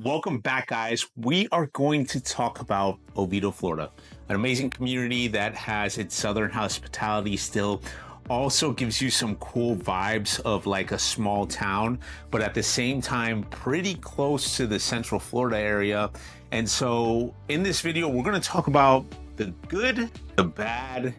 Welcome back, guys. We are going to talk about Oviedo, Florida, an amazing community that has its southern hospitality still. Also gives you some cool vibes of like a small town, but at the same time, pretty close to the Central Florida area. And so in this video, we're going to talk about the good, the bad,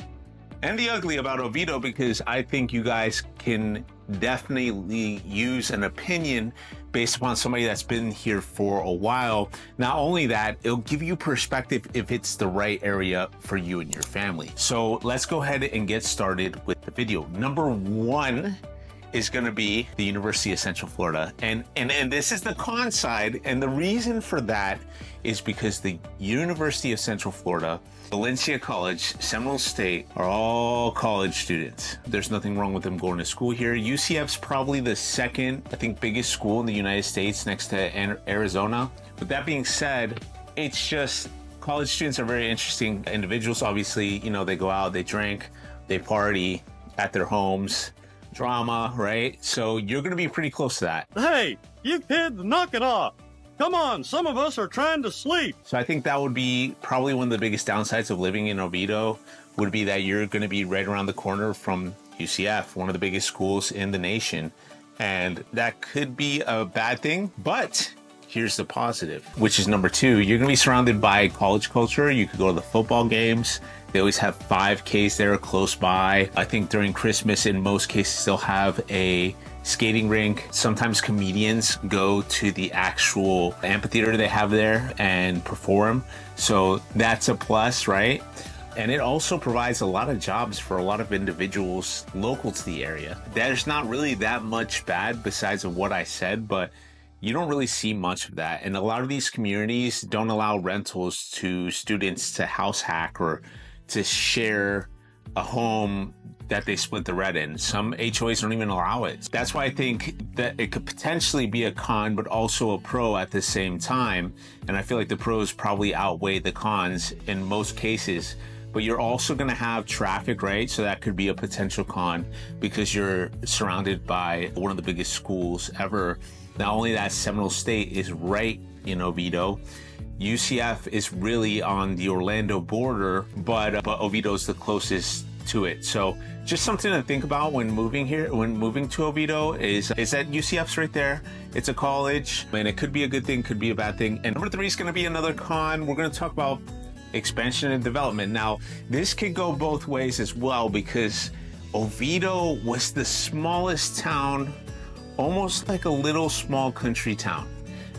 and the ugly about Oviedo, because I think you guys can definitely use an opinion based upon somebody that's been here for a while. Not only that, it'll give you perspective if it's the right area for you and your family. So let's go ahead and get started with the video. Number one is going to be the University of Central Florida. And this is the con side. And the reason for that is because the University of Central Florida, Valencia College, Seminole State are all college students. There's nothing wrong with them going to school here. UCF's probably the second, I think, biggest school in the United States next to Arizona. With that being said, it's just college students are very interesting individuals. Obviously, you know, they go out, they drink, they party at their homes. Drama, right? So you're going to be pretty close to that. Hey, you kids, knock it off. Come on, some of us are trying to sleep. So I think that would be probably one of the biggest downsides of living in Oviedo would be that you're going to be right around the corner from UCF, one of the biggest schools in the nation. And that could be a bad thing, but here's the positive, which is number two. You're going to be surrounded by college culture. You could go to the football games. They always have 5Ks there close by. I think during Christmas, in most cases, they'll have a skating rink. Sometimes comedians go to the actual amphitheater they have there and perform. So that's a plus, right? And it also provides a lot of jobs for a lot of individuals local to the area. There's not really that much bad besides of what I said, but you don't really see much of that. And a lot of these communities don't allow rentals to students to house hack or to share a home that they split the rent in. Some HOAs don't even allow it. That's why I think that it could potentially be a con, but also a pro at the same time. And I feel like the pros probably outweigh the cons in most cases. But you're also going to have traffic, right? So that could be a potential con because you're surrounded by one of the biggest schools ever. Not only that, Seminole State is right in Oviedo. UCF is really on the Orlando border, but Oviedo is the closest to it. So just something to think about when moving here, when moving to Oviedo is that UCF's right there. It's a college, and it could be a good thing, could be a bad thing. And number three is going to be another con. We're going to talk about expansion and development. Now, this could go both ways as well because Oviedo was the smallest town, almost like a little small country town.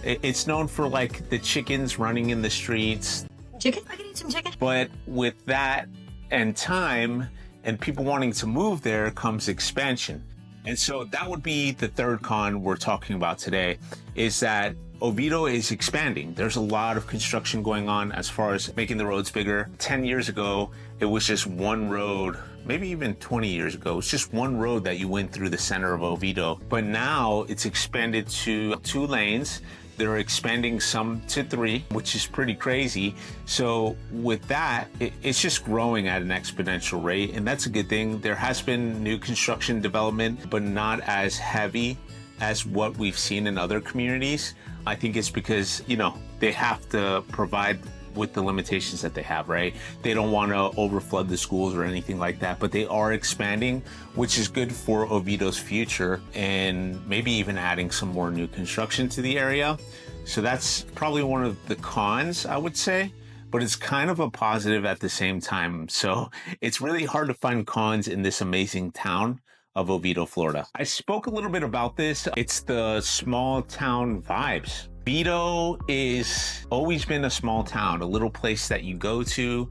It's known for like the chickens running in the streets. Chicken? I can eat some chicken. But with that and time and people wanting to move there comes expansion. And so that would be the third con we're talking about today, is that Oviedo is expanding. There's a lot of construction going on as far as making the roads bigger. 10 years ago, it was just one road. Maybe even 20 years ago, it's just one road that you went through the center of Oviedo. But now it's expanded to 2 lanes. They're expanding some to 3, which is pretty crazy. So with that, it's just growing at an exponential rate, and that's a good thing. There has been new construction development, but not as heavy as what we've seen in other communities. I think it's because, you know, they have to provide with the limitations that they have, right? They don't want to overflood the schools or anything like that, but they are expanding, which is good for Oviedo's future and maybe even adding some more new construction to the area. So that's probably one of the cons, I would say, but it's kind of a positive at the same time. So it's really hard to find cons in this amazing town of Oviedo, Florida. I spoke a little bit about this. It's the small town vibes. Oviedo is always been a small town, a little place that you go to.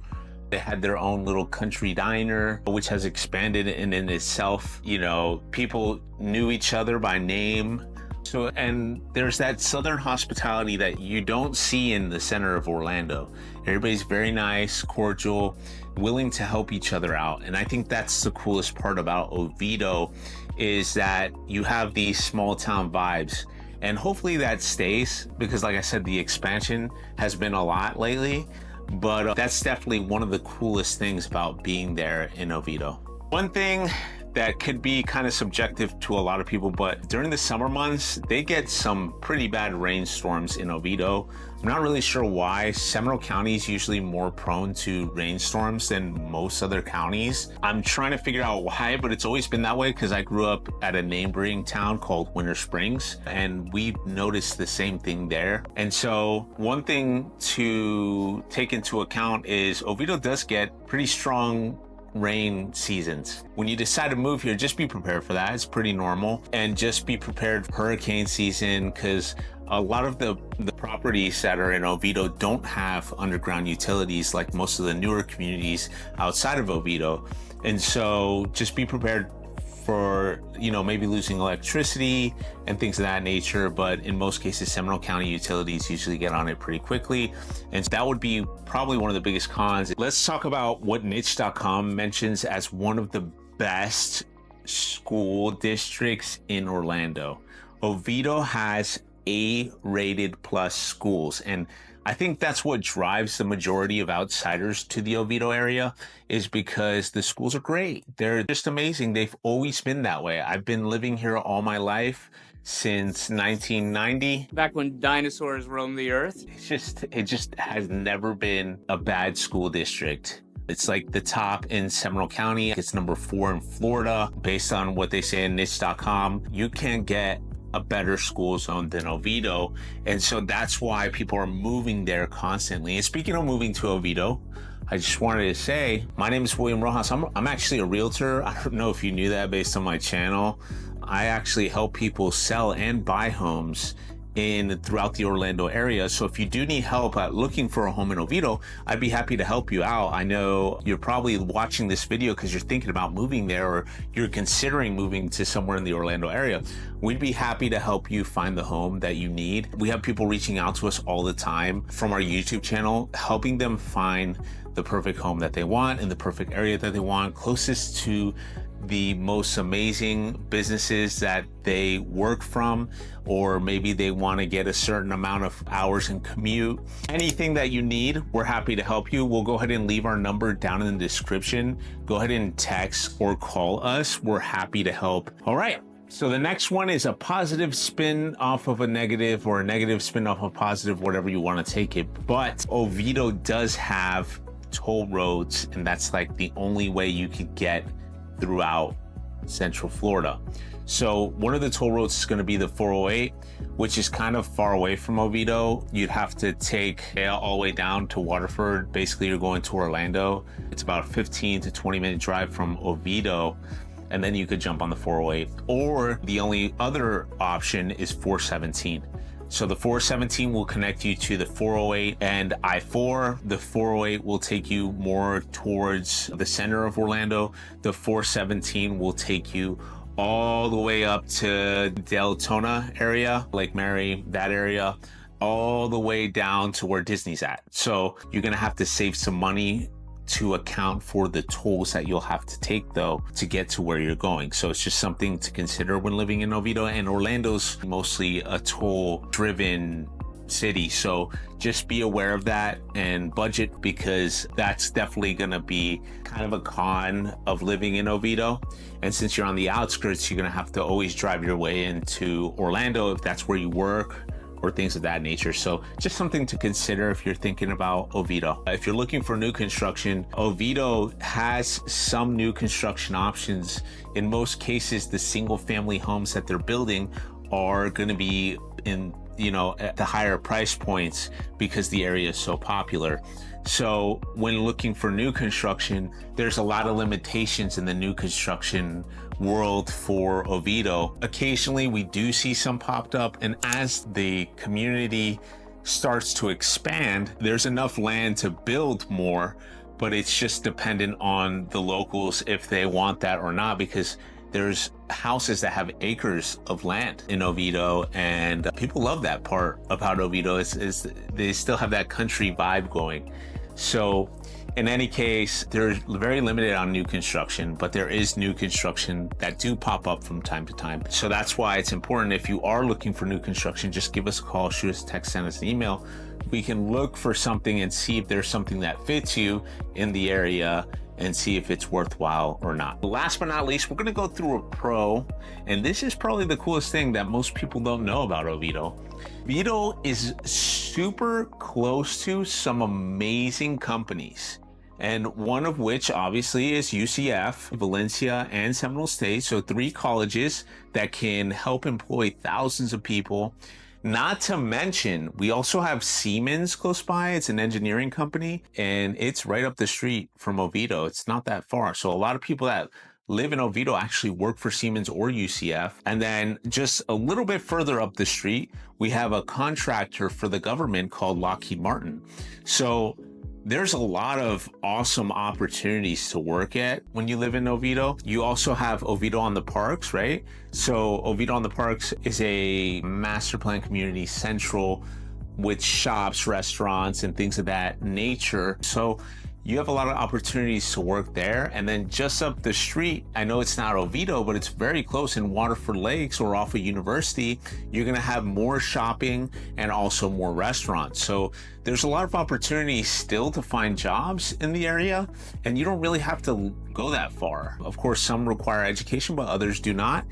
They had their own little country diner, which has expanded in itself. You know, people knew each other by name. So, and there's that southern hospitality that you don't see in the center of Orlando. Everybody's very nice, cordial, willing to help each other out. And I think that's the coolest part about Oviedo, is that you have these small town vibes. And hopefully that stays, because like I said, the expansion has been a lot lately, but that's definitely one of the coolest things about being there in Oviedo. One thing that could be kind of subjective to a lot of people, but during the summer months, they get some pretty bad rainstorms in Oviedo. I'm not really sure why. Seminole County is usually more prone to rainstorms than most other counties. I'm trying to figure out why, but it's always been that way because I grew up at a neighboring town called Winter Springs, and we noticed the same thing there. And so one thing to take into account is Oviedo does get pretty strong rain seasons. When you decide to move here, just be prepared for that. It's pretty normal. And just be prepared for hurricane season, because a lot of the properties that are in Oviedo don't have underground utilities like most of the newer communities outside of Oviedo. And so just be prepared for, maybe losing electricity and things of that nature. But in most cases, Seminole County utilities usually get on it pretty quickly. And that would be probably one of the biggest cons. Let's talk about what niche.com mentions as one of the best school districts in Orlando. Oviedo has A-rated plus schools. And I think that's what drives the majority of outsiders to the Oviedo area, is because the schools are great. They're just amazing. They've always been that way. I've been living here all my life since 1990. Back when dinosaurs roamed the earth. It just has never been a bad school district. It's like the top in Seminole County. It's number 4 in Florida, based on what they say in niche.com. You can't get a better school zone than Oviedo. And so that's why people are moving there constantly. And speaking of moving to Oviedo, I just wanted to say, my name is William Rojas. I'm actually a realtor. I don't know if you knew that based on my channel. I actually help people sell and buy homes throughout the Orlando area. So if you do need help looking for a home in Oviedo, I'd be happy to help you out. I know you're probably watching this video because you're thinking about moving there, or you're considering moving to somewhere in the Orlando area. We'd be happy to help you find the home that you need. We have people reaching out to us all the time from our YouTube channel, helping them find the perfect home that they want in the perfect area that they want, closest to the most amazing businesses that they work from, or maybe they want to get a certain amount of hours in commute. Anything that you need, we're happy to help you. We'll go ahead and leave our number down in the description. Go ahead and text or call us. We're happy to help. All right. So the next one is a positive spin off of a negative, or a negative spin off of a positive, whatever you want to take it. But Oviedo does have toll roads, and that's like the only way you could get throughout Central Florida. So one of the toll roads is going to be the 408, which is kind of far away from Oviedo. You'd have to take all the way down to Waterford. Basically, you're going to Orlando. It's about a 15 to 20 minute drive from Oviedo, and then you could jump on the 408. Or the only other option is 417. So the 417 will connect you to the 408 and I-4. The 408 will take you more towards the center of Orlando. The 417 will take you all the way up to Deltona area, Lake Mary, that area, all the way down to where Disney's at. So you're gonna have to save some money to account for the tolls that you'll have to take, though, to get to where you're going. So it's just something to consider when living in Oviedo. And Orlando's mostly a toll driven city, so just be aware of that and budget, because that's definitely going to be kind of a con of living in Oviedo. And since you're on the outskirts, you're going to have to always drive your way into Orlando if that's where you work, or things of that nature. So just something to consider if you're thinking about Oviedo. If you're looking for new construction, Oviedo has some new construction options. In most cases, the single family homes that they're building are going to be in, at the higher price points because the area is so popular. So when looking for new construction, there's a lot of limitations in the new construction world for Oviedo. Occasionally we do see some popped up, and as the community starts to expand, there's enough land to build more, but it's just dependent on the locals if they want that or not, because there's houses that have acres of land in Oviedo, and people love that part about Oviedo is they still have that country vibe going. So in any case, they're very limited on new construction, but there is new construction that do pop up from time to time. So that's why it's important, if you are looking for new construction, just give us a call, shoot us a text, send us an email. We can look for something and see if there's something that fits you in the area, and see if it's worthwhile or not. Last but not least, we're gonna go through a pro, and this is probably the coolest thing that most people don't know about Oviedo. Oviedo is super close to some amazing companies, and one of which obviously is UCF, Valencia, and Seminole State. So 3 colleges that can help employ thousands of people. Not to mention, we also have Siemens close by. It's an engineering company, and it's right up the street from Oviedo. It's not that far. So a lot of people that live in Oviedo actually work for Siemens or UCF. And then just a little bit further up the street, we have a contractor for the government called Lockheed Martin. So there's a lot of awesome opportunities to work at when you live in Oviedo. You also have Oviedo on the Parks, right? So Oviedo on the Parks is a master plan community central with shops, restaurants, and things of that nature. So you have a lot of opportunities to work there. And then just up the street, I know it's not Oviedo, but it's very close in Waterford Lakes or off of University, you're gonna have more shopping and also more restaurants. So there's a lot of opportunities still to find jobs in the area, and you don't really have to go that far. Of course, some require education, but others do not.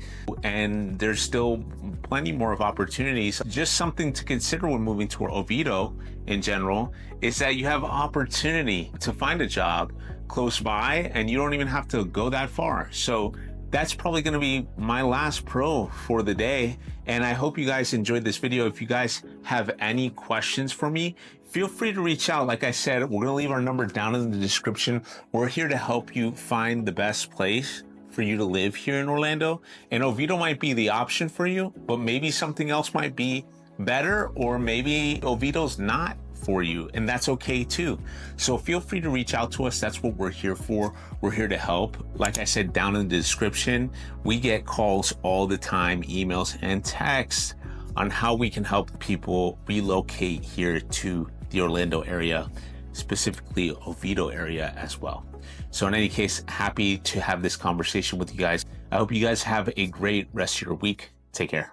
And there's still plenty more of opportunities. Just something to consider when moving to Oviedo in general is that you have opportunity to find a job close by, and you don't even have to go that far. So that's probably going to be my last pro for the day. And I hope you guys enjoyed this video. If you guys have any questions for me, feel free to reach out. Like I said, we're going to leave our number down in the description. We're here to help you find the best place for you to live here in Orlando. And Oviedo might be the option for you, but maybe something else might be better, or maybe Oviedo's not for you, and that's okay too. So feel free to reach out to us. That's what we're here for. We're here to help. Like I said, down in the description, we get calls all the time, emails and texts on how we can help people relocate here to the Orlando area, specifically Oviedo area as well. So in any case, happy to have this conversation with you guys. I hope you guys have a great rest of your week. Take care.